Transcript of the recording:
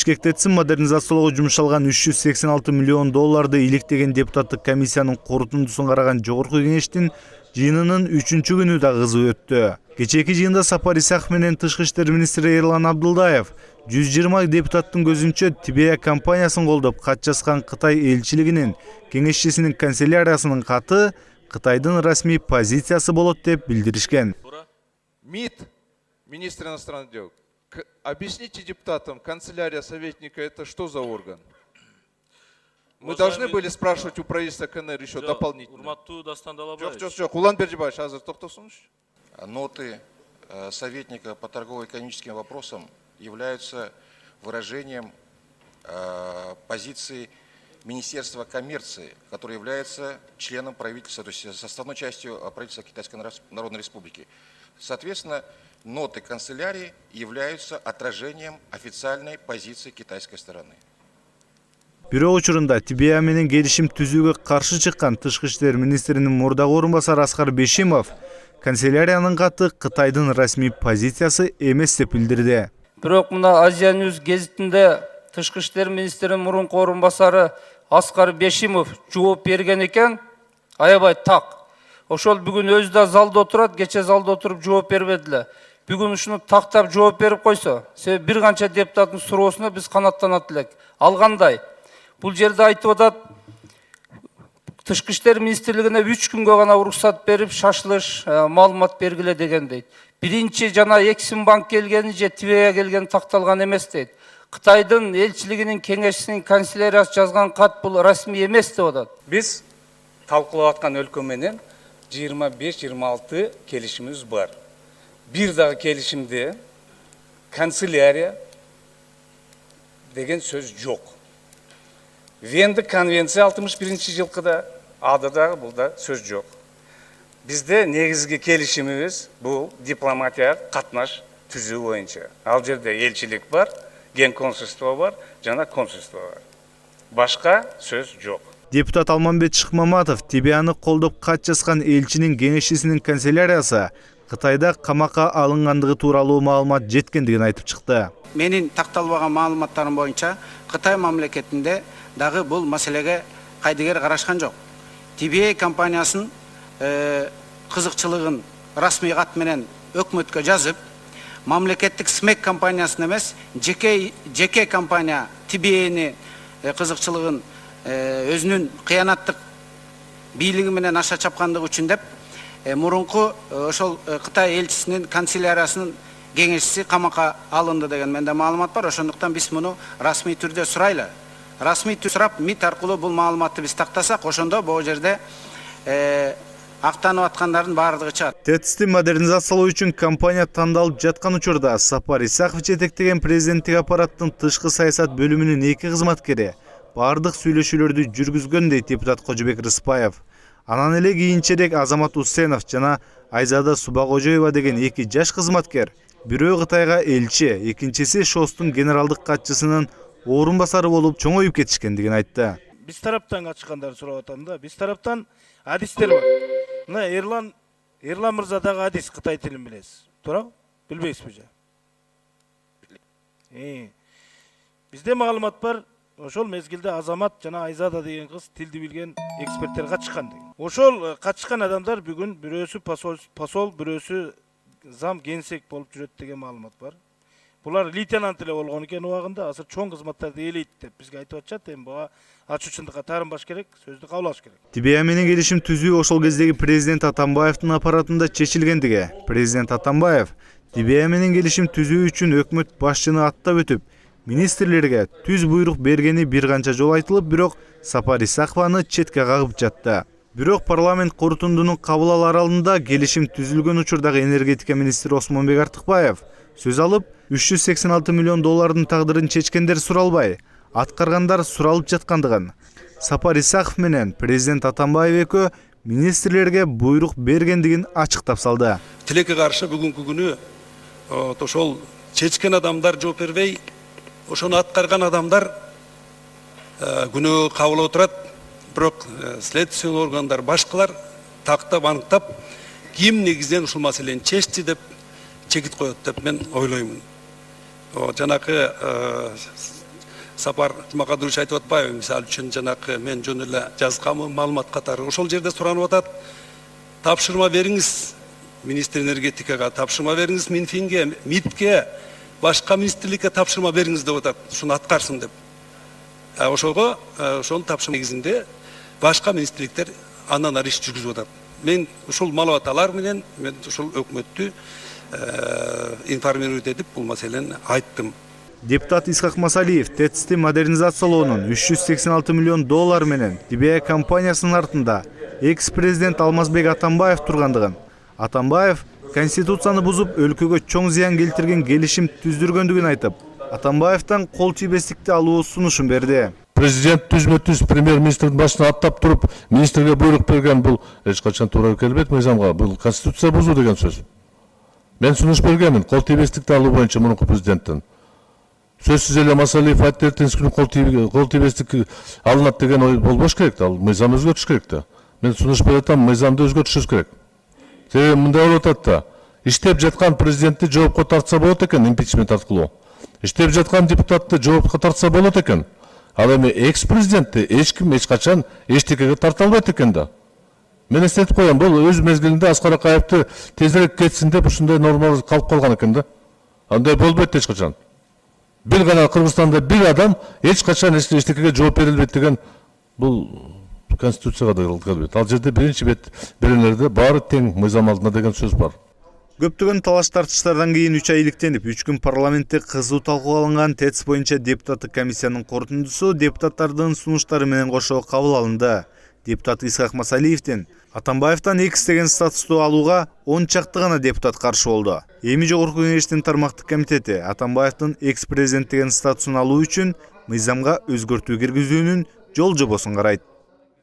Бишкекте модернизациялоого жумшалган 386 миллион долларды иликтеген депутаттык комиссиянын корутундусун караган жогорку кеңештин жыйынынын 3-чү күнү да кызуу өттү. Кечээки жыйында Сапар Исаков менен Тышкы иштер министри Эрлан Абдылдаев 120 депутаттын көзүнчө Тибея компаниясын колдоп кат жазган Кытай элчилигинин кеңешчисинин канцеляриясынын каты Кытайдын расмий позициясы болот деп билдиришкен. МИД, министр иностранных дел, объясните депутатам, канцелярия советника это что за орган? Мы должны были спрашивать у правительства КНР еще дополнительно. Жоқ, Улан Бердибаевич, азыр токтосуңуз. Ноты советника по торгово-экономическим вопросам являются выражением позиции Министерства коммерции, которое является членом правительства, то есть составной частью правительства Китайской Народной Республики. Соответственно, ноты канцелярии являются отражением официальной позиции китайской стороны. Бирок учурунда Тибея менен келишим түзүүгө каршы чыккан Тышкы иштер министринин мурдагы орун басары Аскар Бешимов канцеляриянын каты Кытайдын расмий позициясы эмес деп билдирди. Бирок мына Азия Ньюс гезитинде Тышкы иштер министринин мурунку орун басары Аскар Бешимов жооп берген экен, аябай так. Ошол бүгүн өзү да залда отурат, кече залда отуруп жооп бербедиле. Бүгүн ушуну тактап жооп берип койсо, себеби бир канча депутаттын суроосуна биз канаттанат элек. Алгандай. Бул жерде айтып атат, Тышкы иштер министрлигине 3 күнгө гана уруксат берип, шашылыш маалымат бергиле деген дейт. Биринчи жана Эксимбанк келгени же Тибея келгени такталган эмес дейт. Кытайдын элчилигинин кеңешчисинин канцеляриясы жазган кат бул расмий эмес деп атат. Биз талкуулап аткан өлкө менен 25-26 келишимибиз бар. Бир дагы келишимде канцелярия деген сөз жок. Вендик конвенция 61-жылкыда, ада дагы булда сөз жок. Бизде негизги келишимибиз бул дипломатия катнаш түзүү боюнча. Ал жерде элчилик бар, ген консульство бар, жана консульство бар. Башка сөз жок. Депутат Алмамбет Шыкмаматов Тибеяны колдоп кат жазган элчинин кеңешчисинин канцеляриясы Кытайда камакка алынгандыгы тууралуу маалымат жеткендигин айтып чыкты. Менин такталбаган маалыматтарым боюнча Кытай мамлекетинде дагы бул маселеге кайдыгер карашкан жок. Тибея компаниясынын кызыкчылыгын расмий кат менен өкмөткө жазып, мамлекеттик СМЕК компаниясын эмес, жеке компания Тибеяны кызыкчылыгын өзүнүн кыянаттык бийлиги менен аша чапкандыгы үчүн деп мурунку ошол Кытай элчисинин канцеляриясынын кеңешчиси камакка алынды деген менде маалымат бар. Ошондуктан биз муну расмий түрдө сурайлы. Расмий түрдө сурап МИД аркылуу бул маалыматты биз тактасак, ошондо бул жерде актанып аткандардын баардыгы чыгат. ТЭЦти модернизациялоо үчүн компания тандалып жаткан учурда Сапар Исаков жетектеген президенттик аппараттын тышкы саясат бөлүмүнүн 2 кызматкери бардык сүйлөшүүлөрдү жүргүзгөн дейт депутат Кожобек Рыспаев. Анан эле кийинчерээк Азамат Усенов жана Айзада Субагожоева деген 2 жаш кызматкер, бирөө Кытайга элчи, экинчиси ШОСтун генералдык катчысынын орун басары болуп чоңоюп кетишкендигин айтты. Биз тараптан качкандарды сурап атам да, биз тараптан адистер бар. Мына Эрлан мырза дагы адис Кытай тилин билесиз. Туурабы? Билбейсизби же? Бизде маалымат бар. Ошол мезгилде Азамат жана Айзада деген кыз тилди билген эксперттер катышкан деген. Ошол катышкан адамдар бүгүн бирөөсү посол, бирөөсү зам генсек болуп жүрөт деген маалымат бар. Булар лейтенант эле болгон экен убагында, азыр чоң кызматтарды ээлейт деп бизге айтып атышат. Эми буга ачуучундукка таарынбаш керек, сөздү кабыл алыш керек. Тибея менен келишим түзүү ошол кездеги президент Атамбаевдин аппаратында чечилгендиги. Президент Атамбаев Тибея менен келишим түзүү үчүн өкмөт башчыны аттап өтүп, министрлерге түз буйрук бергени бир канча жол айтылып, бирок Сапар Исакованы четке кагып жатты. Бирок парламент корутундунун кабыл алар алдында келишим түзүлгөн учурдагы энергетика министри Осмонбек Артыкбаев сөз алып, 386 миллион доллардын тагдырын чечкендер суралбай, аткаргандар суралып жаткандыгын, Сапар Исаков менен президент Атамбаев экөө министрлерге буйрук бергендигин ачыктап салды. Тилекке каршы бүгүнкү күнү ошол чечкен адамдар жооп бербей, ошону аткарган адамдар күнөө кабыл отурат. Бирок следственный органдар башкалар тактап аныктап, ким негизден ушул маселени чечти деп чекит коет деп мен ойлоймун. Жанакы Сапар Жумакадырович айтып атпайбы, мисалы үчүн жанакы мен жөн эле жазганмын маалымат катары. Ошол жерде суранып атат, тапшырма бериңиз министр энергетикага, тапшырма бериңиз Минфинге, МИДке, башка министрликке тапшырма бериңиз деп атат, ушуну аткарсын деп. Ошого ошол тапшырма негизинде башка министрликтер андан ары иш жүргүзүп атат. Мен ушул маалымат алар менен мен ушул өкмөттү информировать этип бул маселени айттым. Депутат Исхак Масалиев ТЭЦти модернизациялоонун 386 миллион доллар менен Дибея компаниясынын артында экс-президент Алмазбек Атамбаев тургандыгын, Атамбаев Конституцияны бузуп өлкөгө чоң зыян келтирген келишим түздүргөндүгүн айтып, Атамбаевтан кол тийбестикти алуу сунушун берди. Президент түзмө-түз премьер-министрдин башына аттап туруп, министрге буйрук берген бул эч качан туура келбейт мыйзамга. Бул Конституция бузуу деген сөз. Мен сунуш бергенмин кол тийбестикти алуу боюнча мурунку президенттен. Сөзсүз эле Масалиев айтты, эртеңки күнү кол тийбестик алынат деген ой болбош керек да, ал мыйзам өзгөртүш керек да. Мен сунуш берип атам, мыйзамды өзгөртүшүбүз керек. Себеби мындай болуп атат да, иштеп жаткан президентти жоопко тартса болот экен, импичмент аркылуу. Иштеп жаткан депутатты жоопко тартса болот экен. Ал эми экс-президентти эч ким эч качан эчтекеге тарта албайт экен да. Мен эстетип коем, бул өз мезгилинде Аскар Акаевди тезирээк кетсин деп ушундай нормалар калып калган экен да. Андай болбойт эч качан. Бир гана Кыргызстанда бир адам эч качан эчтекеге жооп берилбейт деген бул Конституцияга да келбейт. Ал жерде биринчи бет беренелерде баары тең мыйзам алдында деген сөз бар. Көптөгөн талаш тартыштардан кийин 3 ай иликтенип, 3 күн парламентте кызуу талкууланган ТЭЦ боюнча депутаттык комиссиянын корутундусу депутаттардын сунуштары менен кошо кабыл алынды. Депутат Исхак Масалиевдин Атамбаевтан экс деген статусту алууга 10 чакты гана депутат каршы болду. Эми жогорку кеңештин тармактык комитети Атамбаевдин экс президент деген статусун алуу үчүн мыйзамга өзгөртүү киргизүүнүн жол жобосун карайт.